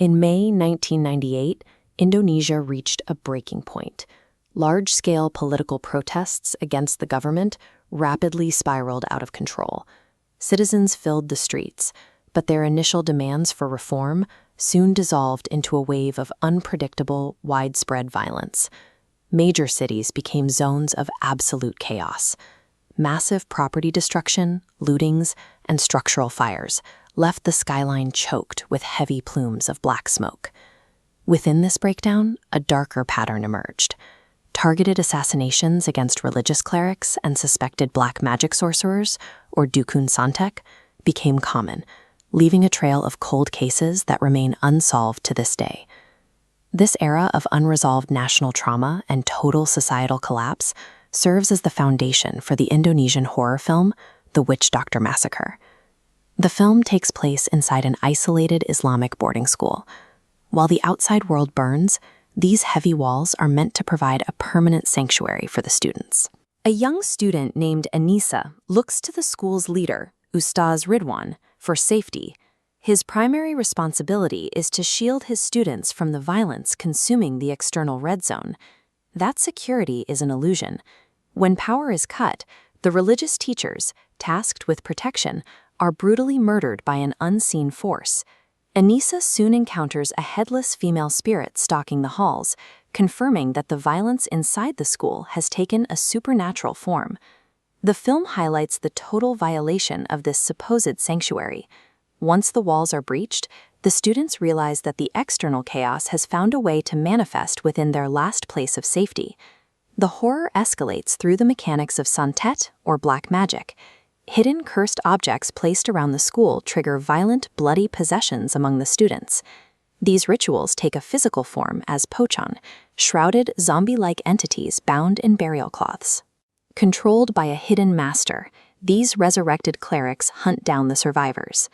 In May 1998, Indonesia reached a breaking point. Large-scale political protests against the government rapidly spiraled out of control. Citizens filled the streets, but their initial demands for reform soon dissolved into a wave of unpredictable, widespread violence. Major cities became zones of absolute chaos. Massive property destruction, lootings, and structural fires left the skyline choked with heavy plumes of black smoke. Within this breakdown, a darker pattern emerged. Targeted assassinations against religious clerics and suspected black magic sorcerers, or dukun santek, became common, leaving a trail of cold cases that remain unsolved to this day. This era of unresolved national trauma and total societal collapse serves as the foundation for the Indonesian horror film, The Witch Doctor Massacre. The film takes place inside an isolated Islamic boarding school. While the outside world burns, these heavy walls are meant to provide a permanent sanctuary for the students. A young student named Anissa looks to the school's leader, Ustaz Ridwan, for safety. His primary responsibility is to shield his students from the violence consuming the external red zone. That security is an illusion. When power is cut, the religious teachers, tasked with protection, are brutally murdered by an unseen force. Anissa soon encounters a headless female spirit stalking the halls, confirming that the violence inside the school has taken a supernatural form. The film highlights the total violation of this supposed sanctuary. Once the walls are breached, the students realize that the external chaos has found a way to manifest within their last place of safety. The horror escalates through the mechanics of santet, or black magic. Hidden cursed objects placed around the school trigger violent, bloody possessions among the students. These rituals take a physical form as pocong, shrouded, zombie-like entities bound in burial cloths. Controlled by a hidden master, these resurrected clerics hunt down the survivors.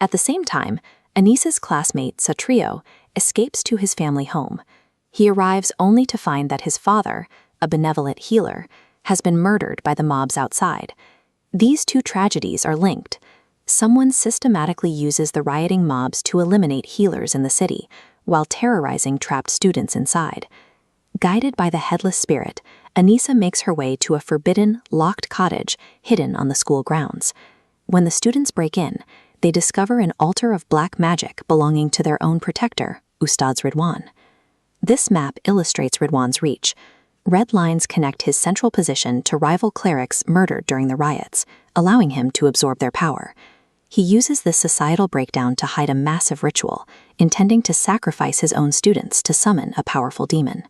At the same time, Anissa's classmate, Satrio, escapes to his family home. He arrives only to find that his father, a benevolent healer, has been murdered by the mobs outside. These two tragedies are linked. Someone systematically uses the rioting mobs to eliminate healers in the city, while terrorizing trapped students inside. Guided by the headless spirit, Anissa makes her way to a forbidden, locked cottage hidden on the school grounds. When the students break in, they discover an altar of black magic belonging to their own protector, Ustaz Ridwan. This map illustrates Ridwan's reach. Red lines connect his central position to rival clerics murdered during the riots, allowing him to absorb their power. He uses this societal breakdown to hide a massive ritual, intending to sacrifice his own students to summon a powerful demon.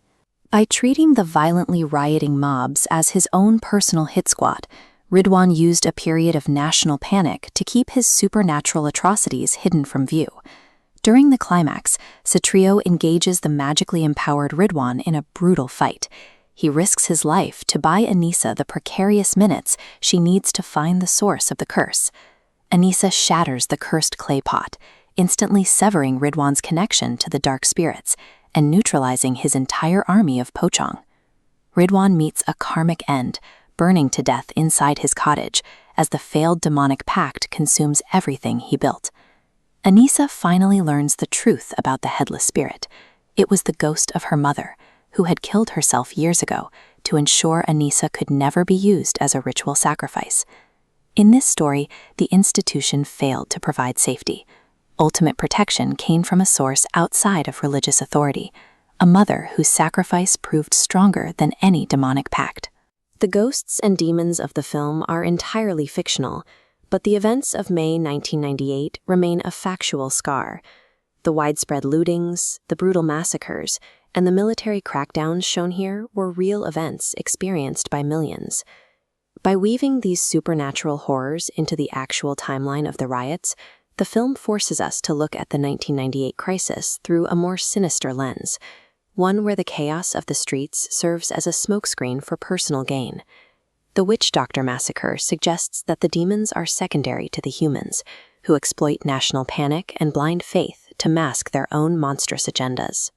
By treating the violently rioting mobs as his own personal hit squad, Ridwan used a period of national panic to keep his supernatural atrocities hidden from view. During the climax, Satrio engages the magically empowered Ridwan in a brutal fight. He risks his life to buy Anissa the precarious minutes she needs to find the source of the curse. Anissa shatters the cursed clay pot, instantly severing Ridwan's connection to the dark spirits and neutralizing his entire army of pocong. Ridwan meets a karmic end, burning to death inside his cottage as the failed demonic pact consumes everything he built. Anissa finally learns the truth about the headless spirit. It was the ghost of her mother, who had killed herself years ago to ensure Anissa could never be used as a ritual sacrifice. In this story, the institution failed to provide safety. Ultimate protection came from a source outside of religious authority, a mother whose sacrifice proved stronger than any demonic pact. The ghosts and demons of the film are entirely fictional, but the events of May 1998 remain a factual scar. The widespread lootings, the brutal massacres, and the military crackdowns shown here were real events experienced by millions. By weaving these supernatural horrors into the actual timeline of the riots, the film forces us to look at the 1998 crisis through a more sinister lens, one where the chaos of the streets serves as a smokescreen for personal gain. The Witch Doctor Massacre suggests that the demons are secondary to the humans, who exploit national panic and blind faith to mask their own monstrous agendas.